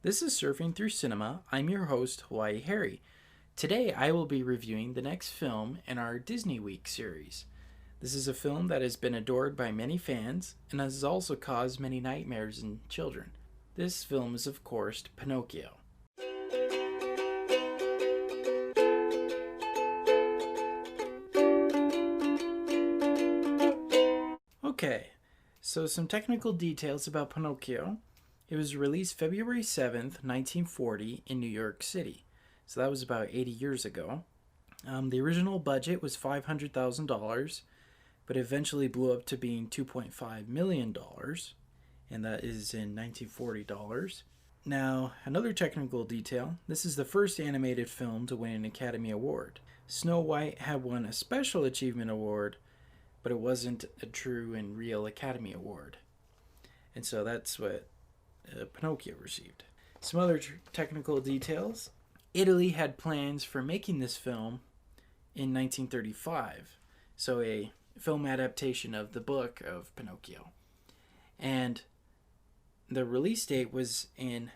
This is Surfing Through Cinema. I'm your host, Hawaii Harry. Today I will be reviewing the next film in our Disney Week series. This is a film that has been adored by many fans and has also caused many nightmares in children. This film is, of course, Pinocchio. Okay, so some technical details about Pinocchio. It was released February 7th, 1940 in New York City. So that was about 80 years ago. The original budget was $500,000, but eventually blew up to being $2.5 million, and that is in 1940 dollars. Now, another technical detail, this is the first animated film to win an Academy Award. Snow White had won a Special Achievement Award, but it wasn't a true and real Academy Award. And so that's what Pinocchio received. Some other technical details. Italy had plans for making this film in 1935, so a film adaptation of the book of Pinocchio. And the release date was in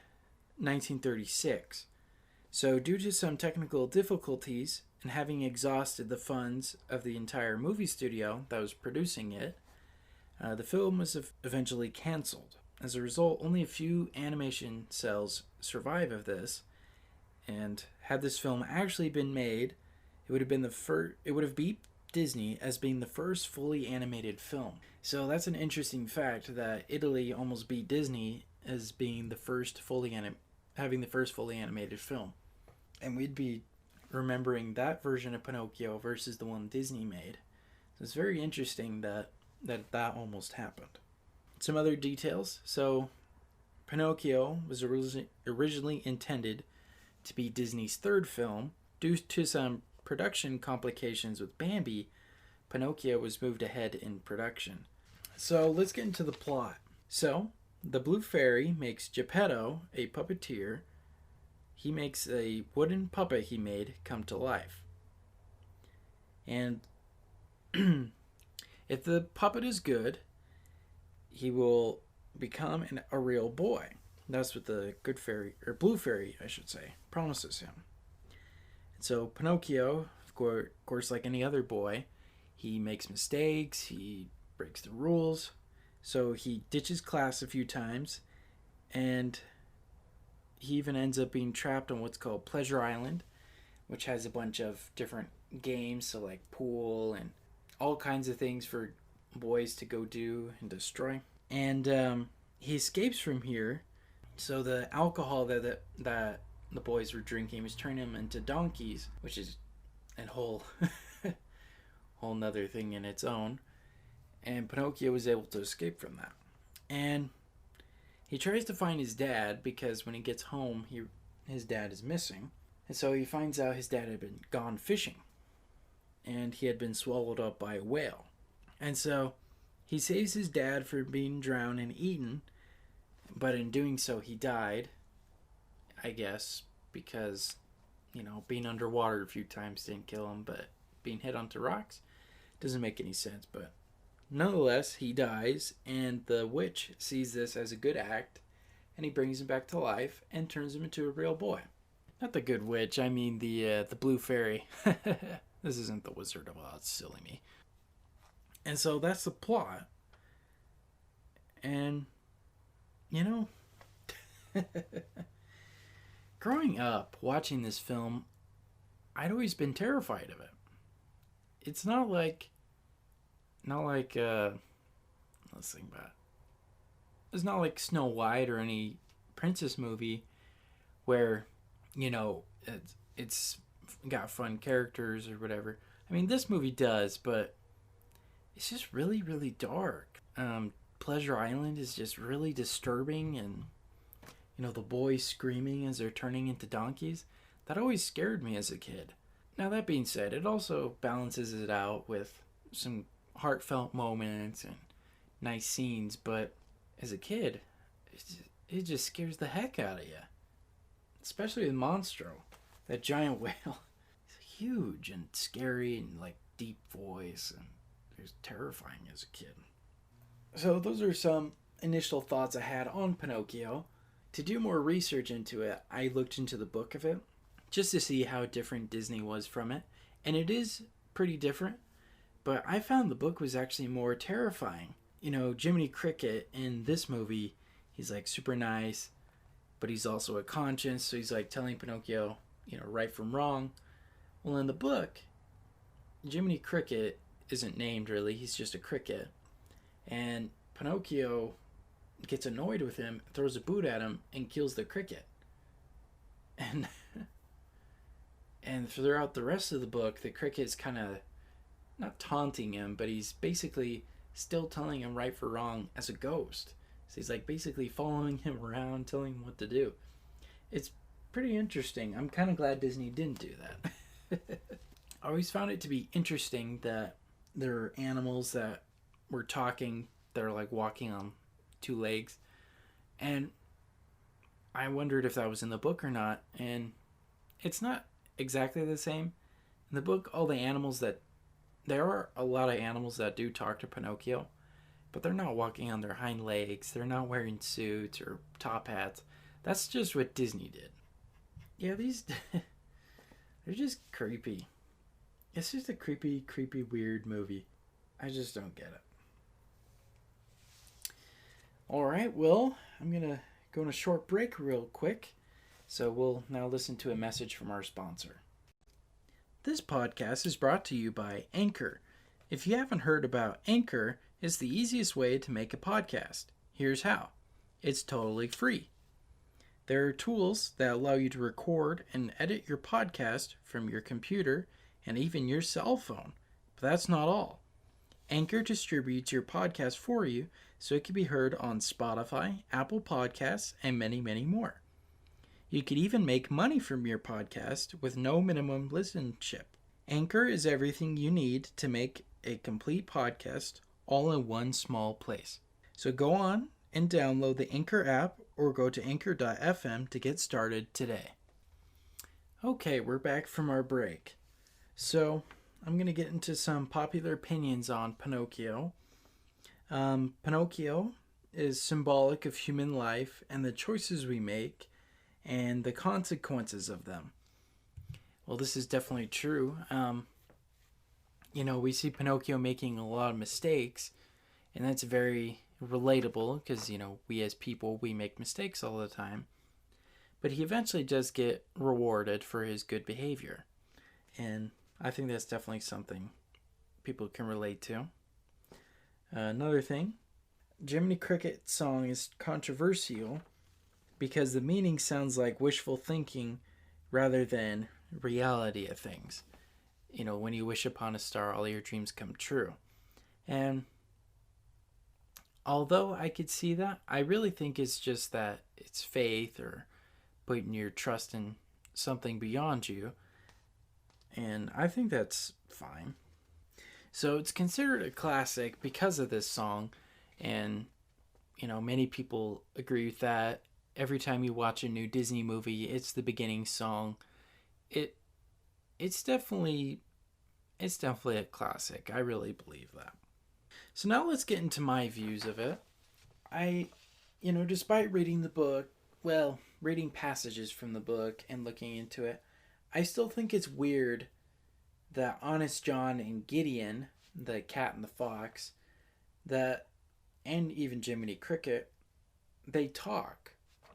1936. So, due to some technical difficulties and having exhausted the funds of the entire movie studio that was producing it, the film was eventually canceled. As a result, only a few animation cells survive of this, and had this film actually been made, it would have been it would have beat Disney as being the first fully animated film. So that's an interesting fact that Italy almost beat Disney as being the first having the first fully animated film. And we'd be remembering that version of Pinocchio versus the one Disney made. So it's very interesting that almost happened. Some other details. So, Pinocchio was originally intended to be Disney's third film. Due to some production complications with Bambi, Pinocchio was moved ahead in production. So, let's get into the plot. So, the Blue Fairy makes Geppetto, a puppeteer. He makes a wooden puppet he made come to life. And if the puppet is good, he will become a real boy. That's what the good fairy, or blue fairy, I should say, promises him. And so Pinocchio, of course, like any other boy, he makes mistakes, he breaks the rules, so he ditches class a few times, and he even ends up being trapped on what's called Pleasure Island, which has a bunch of different games, so like pool and all kinds of things for boys to go do and destroy. And he escapes from here. So the alcohol that the boys were drinking was turning them into donkeys, which is a whole nother thing in its own. And Pinocchio was able to escape from that. And he tries to find his dad because when he gets home, his dad is missing. And so he finds out his dad had been gone fishing, and he had been swallowed up by a whale. And so he saves his dad from being drowned and eaten, but in doing so he died, I guess, because, being underwater a few times didn't kill him, but being hit onto rocks doesn't make any sense. But nonetheless, he dies, and the witch sees this as a good act, and he brings him back to life and turns him into a real boy. Not the good witch, I mean the blue fairy. This isn't the Wizard of Oz, silly me. And so that's the plot. And, growing up, watching this film, I'd always been terrified of it. It's not like, let's think about it. It's not like Snow White or any princess movie where, it's got fun characters or whatever. I mean, this movie does, but it's just really, really dark. Pleasure Island is just really disturbing, and the boys screaming as they're turning into donkeys, that always scared me as a kid. Now, that being said, it also balances it out with some heartfelt moments and nice scenes, but as a kid, it just scares the heck out of you. Especially with Monstro, that giant whale. It's huge and scary and like deep voice, and it was terrifying as a kid. So those are some initial thoughts I had on Pinocchio. To do more research into it, I looked into the book of it just to see how different Disney was from it. And it is pretty different, but I found the book was actually more terrifying. You know, Jiminy Cricket in this movie, he's like super nice, but he's also a conscience, so he's like telling Pinocchio, you know, right from wrong. Well, in the book, Jiminy Cricket isn't named really, he's just a cricket. And Pinocchio gets annoyed with him, throws a boot at him, and kills the cricket. And and throughout the rest of the book, the cricket's kind of not taunting him, but he's basically still telling him right for wrong as a ghost. So he's like basically following him around, telling him what to do. It's pretty interesting. I'm kind of glad Disney didn't do that. I always found it to be interesting that there are animals that were talking, that are like walking on two legs. And I wondered if that was in the book or not. And it's not exactly the same. In the book, all the animals that there are a lot of animals that do talk to Pinocchio, but they're not walking on their hind legs. They're not wearing suits or top hats. That's just what Disney did. Yeah, these they're just creepy. It's just a creepy, weird movie. I just don't get it. Alright, well, I'm going to go on a short break real quick. So we'll now listen to a message from our sponsor. This podcast is brought to you by Anchor. If you haven't heard about Anchor, it's the easiest way to make a podcast. Here's how. It's totally free. There are tools that allow you to record and edit your podcast from your computer and even your cell phone. But that's not all. Anchor distributes your podcast for you so it can be heard on Spotify, Apple Podcasts, and many, many more. You could even make money from your podcast with no minimum listenership. Anchor is everything you need to make a complete podcast all in one small place. So go on and download the Anchor app or go to anchor.fm to get started today. Okay, we're back from our break. So I'm going to get into some popular opinions on Pinocchio. Pinocchio is symbolic of human life and the choices we make and the consequences of them. Well, this is definitely true. We see Pinocchio making a lot of mistakes, and that's very relatable because, we as people, we make mistakes all the time. But he eventually does get rewarded for his good behavior. And I think that's definitely something people can relate to. Another thing, Jiminy Cricket's song is controversial because the meaning sounds like wishful thinking rather than reality of things. When you wish upon a star, all your dreams come true. And although I could see that, I really think it's just that it's faith or putting your trust in something beyond you. And I think that's fine. So it's considered a classic because of this song. And, many people agree with that. Every time you watch a new Disney movie, it's the beginning song. It's definitely a classic. I really believe that. So now let's get into my views of it. Despite reading the book, reading passages from the book and looking into it, I still think it's weird that Honest John and Gideon, the cat and the fox, and even Jiminy Cricket, they talk.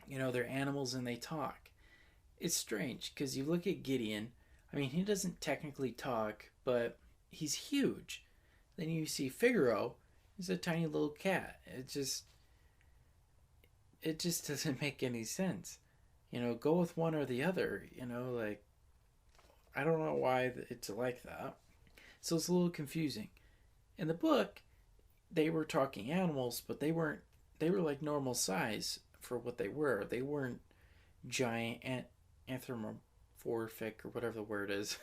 They're animals and they talk. It's strange because you look at Gideon, he doesn't technically talk, but he's huge. Then you see Figaro, he's a tiny little cat. It just doesn't make any sense. Go with one or the other, I don't know why it's like that. So it's a little confusing. In the book, they were talking animals, but they were like normal size for what they were. They weren't giant anthropomorphic or whatever the word is.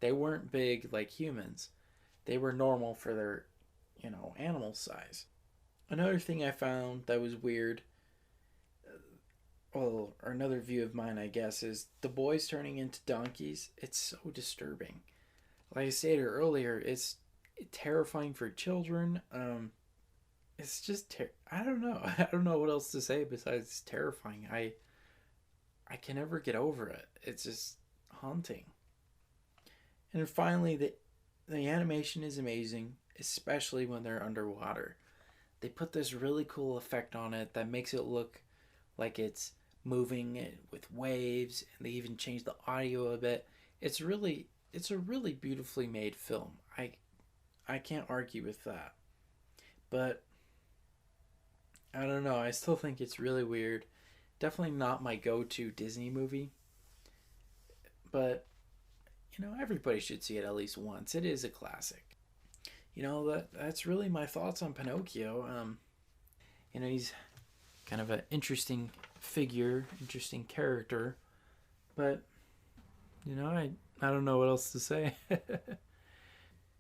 They weren't big like humans. They were normal for their, animal size. Another thing I found that was weird, or another view of mine, I guess, is the boys turning into donkeys. It's so disturbing. Like I stated earlier, it's terrifying for children. it's just I don't know. I don't know what else to say besides terrifying. I can never get over it. It's just haunting. And finally, the animation is amazing, especially when they're underwater. They put this really cool effect on it that makes it look like it's moving with waves, and they even changed the audio a bit. It's a really beautifully made film. I can't argue with that. But I don't know. I still think it's really weird. Definitely not my go-to Disney movie, but everybody should see it at least once. It is a classic. That's really my thoughts on Pinocchio. He's kind of an interesting figure, interesting character, but I don't know what else to say.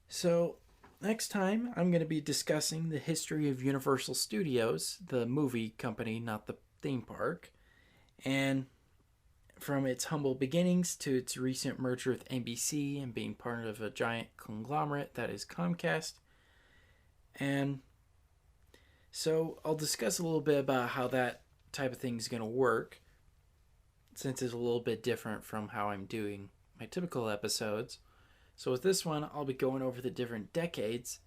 So next time I'm going to be discussing the history of Universal Studios, the movie company, not the theme park, and from its humble beginnings to its recent merger with NBC and being part of a giant conglomerate that is Comcast. And so I'll discuss a little bit about how that type of thing is going to work, since it's a little bit different from how I'm doing my typical episodes. So with this one, I'll be going over the different decades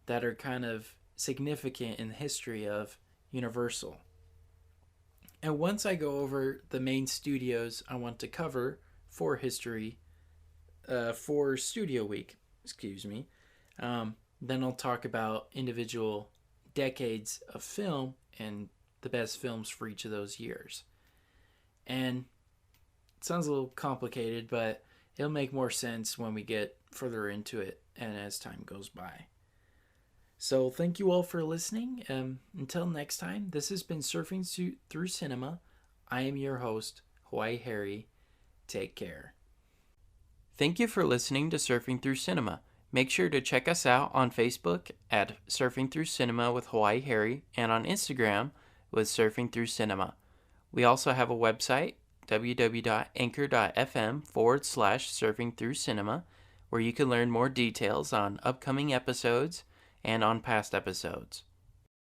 that are kind of significant in the history of Universal. And once I go over the main studios I want to cover for history, for Studio Week, then I'll talk about individual decades of film and the best films for each of those years. And it sounds a little complicated, but it'll make more sense when we get further into it and as time goes by. So thank you all for listening. Until next time, this has been Surfing Through Cinema. I am your host, Hawaii Harry. Take care. Thank you for listening to Surfing Through Cinema. Make sure to check us out on Facebook at Surfing Through Cinema with Hawaii Harry and on Instagram with Surfing Through Cinema. We also have a website, www.anchor.fm/Surfing Through Cinema, where you can learn more details on upcoming episodes and on past episodes.